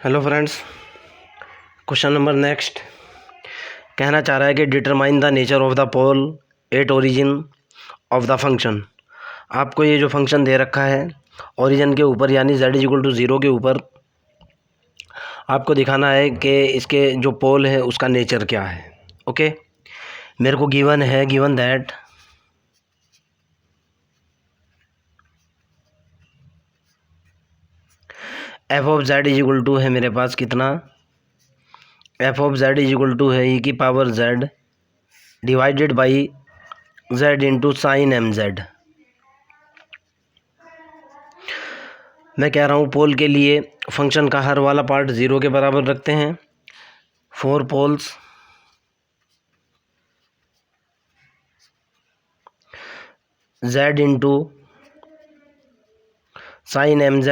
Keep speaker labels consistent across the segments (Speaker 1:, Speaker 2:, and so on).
Speaker 1: Hello friends, question number next कहना चाह रहा है कि determine the nature of the pole at origin of the function. आपको ये जो फंक्शन दे रखा है ओरिजिन के ऊपर यानी z=0 के ऊपर आपको दिखाना है कि इसके जो पोल है उसका नेचर क्या है। ओके, मेरे को given that f of z है मेरे पास कितना, एफ ऑफ z है e⁻z divided by z into sine mz। मैं कह रहा हूँ पोल के लिए फंक्शन का हर वाला पार्ट 0 के बराबर रखते हैं। 4 poles z into sine mz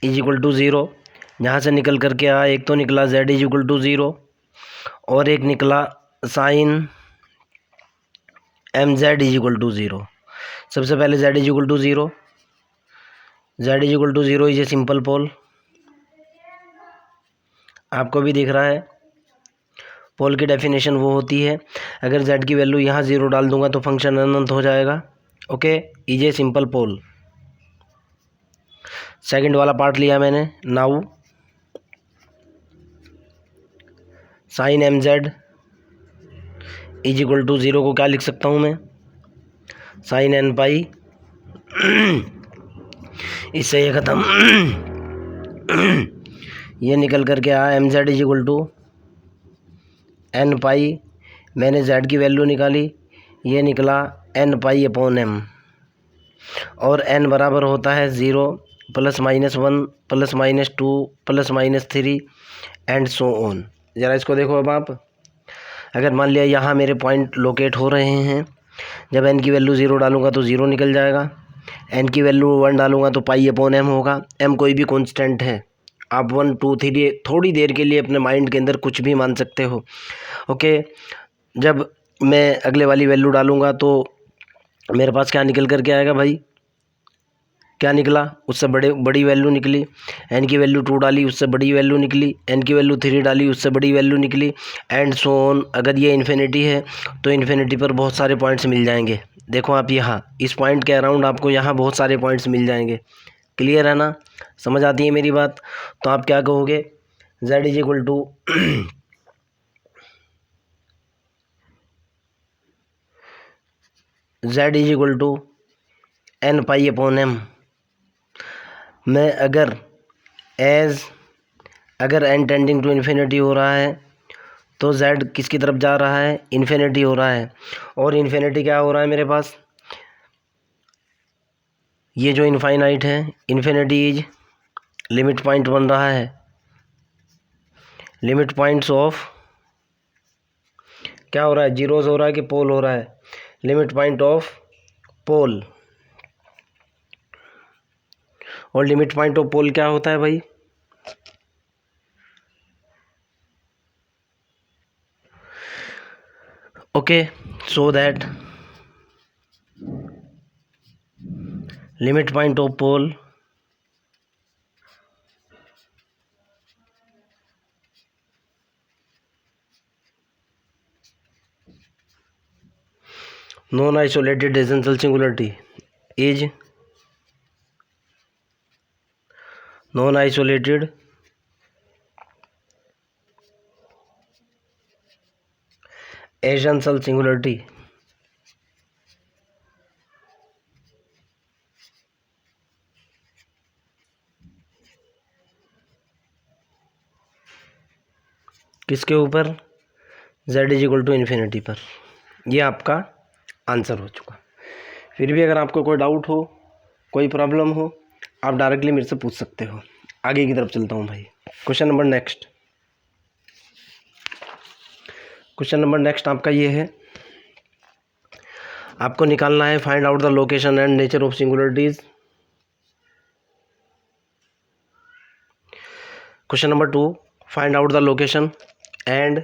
Speaker 1: = 0। यहाँ से निकल करके एक तो निकला z = 0 और एक निकला साइन mz = 0। सबसे पहले z = 0, z = 0 is a simple पोल। आपको भी दिख रहा है पोल की डेफिनेशन वो होती है, अगर z की वैल्यू यहाँ 0 डाल दूंगा तो फंक्शन अनंत हो जाएगा। Okay, is a simple pole. Second वाला पार्ट लिया मैंने। नाउ साइन mz = 0 को क्या लिख सकता हूँ मैं, साइन n पाई। इससे ये ख़त्म। ये निकल करके mz = n पाई। मैंने z की वैल्यू निकाली, ये निकला n पाई अपॉन m और n बराबर होता है 0 +-1 +-2 +-3 एंड सो ऑन। ज़रा इसको देखो। अब आप अगर मान लिया यहाँ मेरे पॉइंट लोकेट हो रहे हैं, जब n की वैल्यू 0 डालूंगा तो 0 निकल जाएगा, n की वैल्यू 1 डालूंगा तो पाई अपॉन m होगा। m कोई भी कांस्टेंट है, आप 1 2 3 थोड़ी देर के लिए अपने माइंड के अंदर कुछ भी मान सकते हो। ओके, जब मैं अगले वाली वैल्यू डालूंगा तो मेरे पास क्या निकल करके आएगा भाई, क्या निकला, उससे बड़ी वैल्यू निकली। n की वैल्यू 2 डाली, उससे बड़ी वैल्यू निकली। n की वैल्यू 3 डाली, उससे बड़ी वैल्यू निकली एंड सो ऑन। अगर ये इन्फिनिटी है तो इन्फिनिटी पर बहुत सारे पॉइंट्स मिल जाएंगे। देखो आप यहाँ इस पॉइंट के अराउंड आपको यहाँ बहुत सारे पॉइंट्स मिल जाएंगे। क्लियर है ना, समझ आती है मेरी बात। तो आप क्या कहोगे, z = n pi upon m। मैं अगर n टेंडिंग टू इन्फिनिटी हो रहा है तो z किसकी तरफ जा रहा है, इन्फिनिटी हो रहा है। और इन्फिनिटी क्या हो रहा है मेरे पास, ये जो इनफाइनाइट है, इन्फिनिटी इज लिमिट पॉइंट बन रहा है। लिमिट पॉइंट्स ऑफ क्या हो रहा है, जीरोस हो रहा है कि पोल हो रहा है, लिमिट पॉइंट ऑफ पोल। और लिमिट पॉइंट ऑफ पोल क्या होता है भाई, okay, so that limit point of pole non isolated essential singularity is non isolated essential singularity. किसके ऊपर, z = इन्फिनिटी पर। ये आपका आंसर हो चुका। फिर भी अगर आपको कोई डाउट हो, कोई प्रॉब्लम हो, आप डायरेक्टली मेरे से पूछ सकते हो। आगे की तरफ चलता हूँ भाई। क्वेश्चन नंबर नेक्स्ट आपका ये है, आपको निकालना है find out the location and nature of singularities. Question number 2, find out the location and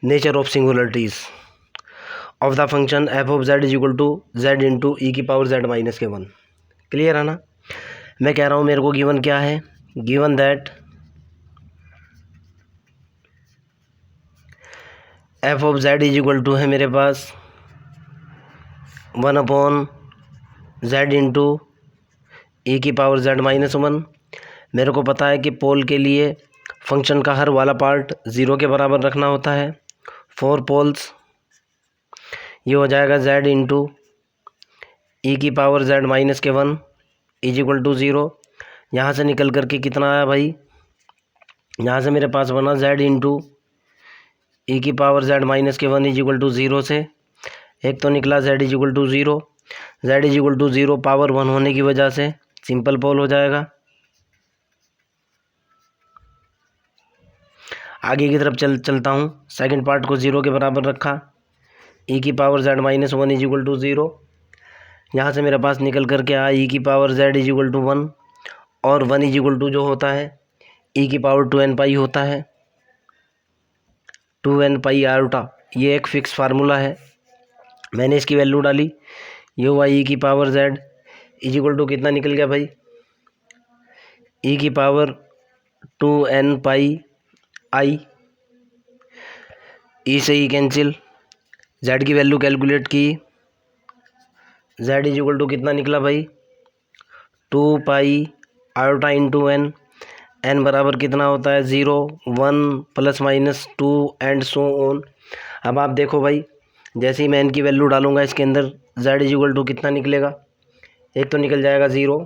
Speaker 1: nature of singularities of the function f of z = z into e⁻z - 1। Clear है ना। मैं कह रहा हूँ मेरे को गिवन क्या है given that f of z is equal to है मेरे पास 1/z इंटू e की पावर z -1। मेरे को पता है कि पोल के लिए फंक्शन का हर वाला पार्ट 0 के बराबर रखना होता है। 4 पोल्स, ये हो जाएगा z इंटू e की power z -1 is equal to 0। यहाँ से निकल करके कितना आया भाई, यहाँ से मेरे पास बना z इंटू e की power z -1 is equal to 0 से एक तो निकला z is equal to 0। z is equal to 0 power 1 होने की वजह से सिंपल पोल हो जाएगा। आगे की तरफ चलता हूँ। सेकंड पार्ट को 0 के बराबर रखा, e की power z -1 is equal to 0। यहाँ से मेरे पास निकल करके आया e की power z is equal to 1 और 1 इज इक्वल टू जो होता है e की पावर 2n पाई होता है, 2n पाई आयोटा। ये एक फिक्स फार्मूला है, मैंने इसकी वैल्यू डाली, ये हुआ e की power z is equal to कितना निकल गया भाई, e की पावर 2n पाई आई। ई से ई कैंसिल, z की वैल्यू कैलकुलेट की, z इज इक्वल टू कितना निकला भाई 2 pi iota into n. N बराबर कितना होता है 0, 1 plus minus 2 and so on. अब आप देखो भाई, जैसे ही मैं एन की वैल्यू डालूंगा इसके अंदर z इज इक्वल टू कितना निकलेगा, एक तो निकल जाएगा 0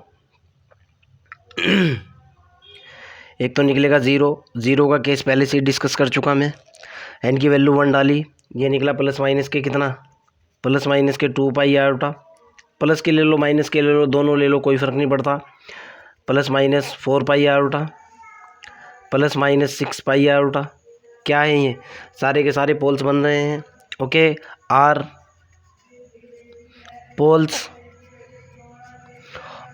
Speaker 1: एक तो निकलेगा 0 का केस पहले से ही डिस्कस कर चुका मैं। एन की वैल्यू 1 डाली, ये निकला प्लस माइनस के कितना, प्लस माइनस के 2 पाई आयोटा। प्लस के ले लो माइनस के ले लो, दोनों ले लो, कोई फ़र्क नहीं पड़ता। प्लस माइनस 4 पाई आयोटा प्लस माइनस 6 पाई आयोटा। क्या है ये, सारे के सारे पोल्स बन रहे हैं। Okay, are poles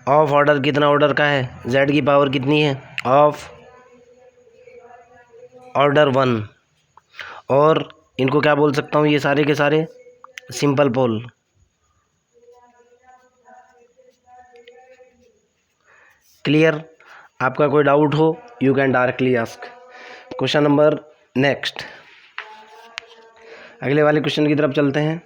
Speaker 1: of order कितना ऑर्डर का है, z की पावर कितनी है ऑफ ऑर्डर 1, और इनको क्या बोल सकता हूँ, ये सारे के सारे सिंपल पोल। क्लियर, आपका कोई डाउट हो you can directly ask. Question number next, अगले वाले क्वेश्चन की तरफ चलते हैं।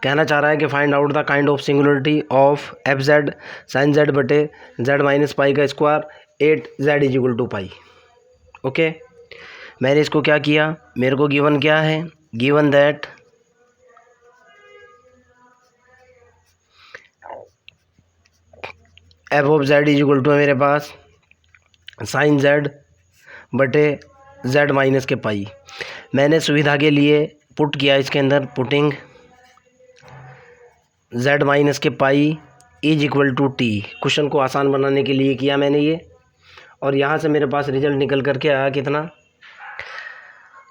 Speaker 1: कहना चाह रहा है कि find out the kind of singularity of f z sine z बटे जेड माइनस पाई का square 8z is equal to pi. Okay, मैंने इसको क्या किया, मेरे को गिवन क्या है, given that f of z is equal to है मेरे पास साइन जेड बटे जेड माइनस के पाई। मैंने सुविधा के लिए पुट किया इसके अंदर, putting z minus k pi is equal to t. Question को आसान बनाने के लिए किया मैंने ये, और यहाँ से मेरे पास रिजल्ट निकल करके आया कितना,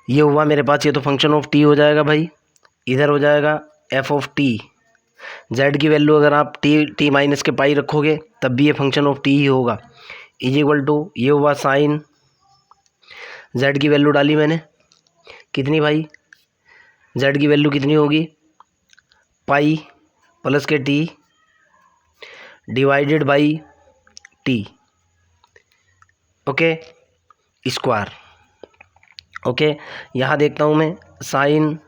Speaker 1: ये हुआ मेरे पास, ये तो फंक्शन ऑफ टी हो जाएगा भाई, इधर हो जाएगा एफ ऑफ टी। जेड की वैल्यू अगर आप टी माइनस के पाई रखोगे तब भी ये फंक्शन ऑफ टी ही होगा, इज इक्वल टू, ये हुआ साइन, जेड की वैल्यू डाली मैंने कितनी भाई, जेड की वैल्यू कितनी होगी पाई प्लस के T divided by T, okay square. Okay, यहाँ देखता हूँ मैं साइन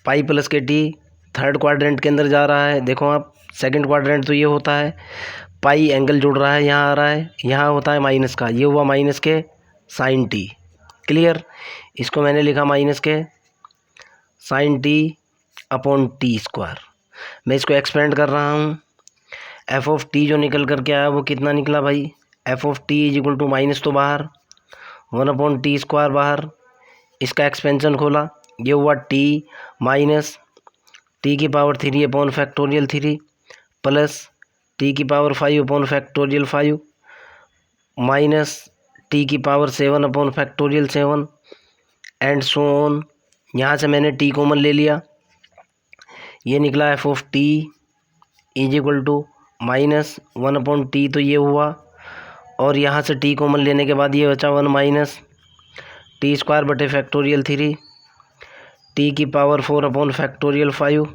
Speaker 1: पाई प्लस के टी थर्ड क्वाड्रेंट के अंदर जा रहा है, देखो आप सेकंड क्वाड्रेंट तो ये होता है पाई एंगल जुड़ रहा है, यहाँ आ रहा है, यहाँ होता है माइनस का, ये हुआ minus k sine T. Clear, इसको मैंने लिखा minus k sine t upon t square. मैं इसको एक्सपेंड कर रहा हूँ, एफ ऑफ टी जो निकल करके आया वो कितना निकला भाई, f of T is equal to minus तो बाहर 1 टी स्क्वायर बाहर, इसका एक्सपेंशन खोला, ये हुआ टी माइनस टी की power 3 upon factorial 3 plus T की power 5 upon factorial 5 minus T की power 7 upon factorial 7 and so on. यहाँ से मैंने टी कॉमन ले लिया, ये निकला F of T is equal to minus 1/t, तो ये हुआ, और यहाँ से टी कॉमन लेने के बाद ये बचा 1 माइनस टी स्क्वायर बटे फैक्टोरियल 3 टी की power 4 upon factorial 5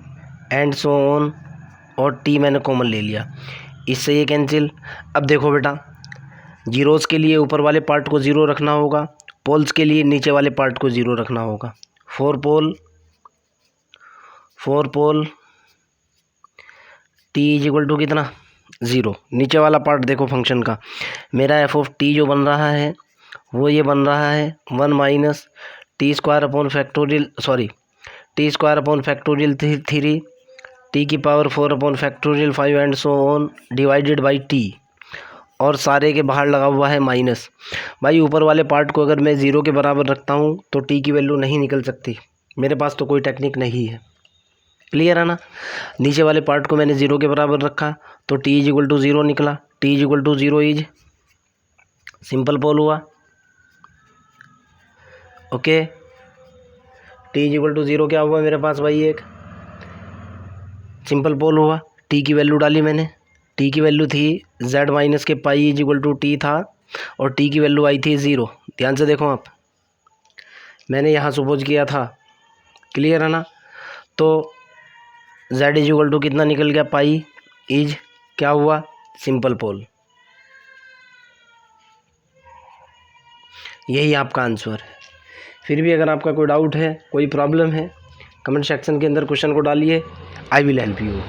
Speaker 1: and so on, और टी मैंने कॉमन ले लिया, इससे ये कैंसिल। अब देखो बेटा, जीरोज़ के लिए ऊपर वाले पार्ट को ज़ीरो रखना होगा, पोल्स के लिए नीचे वाले पार्ट को ज़ीरो रखना होगा। For pole t is equal to कितना, ज़ीरो। नीचे वाला पार्ट देखो फंक्शन का, मेरा एफ ऑफ टी जो बन रहा है वो ये बन रहा है 1 minus T square upon factorial T square upon factorial 3 T की power 4 upon factorial 5 and so on divided by T, और सारे के बाहर लगा हुआ है माइनस। भाई ऊपर वाले पार्ट को अगर मैं ज़ीरो के बराबर रखता हूँ तो टी की वैल्यू नहीं निकल सकती, मेरे पास तो कोई टेक्निक नहीं है। क्लियर है ना। नीचे वाले पार्ट को मैंने ज़ीरो के बराबर रखा तो T is equal to zero निकला। T is equal to zero is simple pole हुआ। Okay, T is equal to zero क्या हुआ मेरे पास भाई, एक सिंपल पोल हुआ। टी की वैल्यू डाली मैंने, टी की वैल्यू थी z minus k pi is equal to t था, और टी की वैल्यू आई थी ज़ीरो। ध्यान से देखो आप, मैंने यहाँ सपोज किया था। क्लियर है ना। तो z इज इक्वल टू कितना निकल गया, पाई इज क्या हुआ, सिंपल पोल। यही आपका आंसर है। फिर भी अगर आपका कोई डाउट है, कोई प्रॉब्लम है, कमेंट सेक्शन के अंदर क्वेश्चन को डालिए, आई विल हेल्प यू।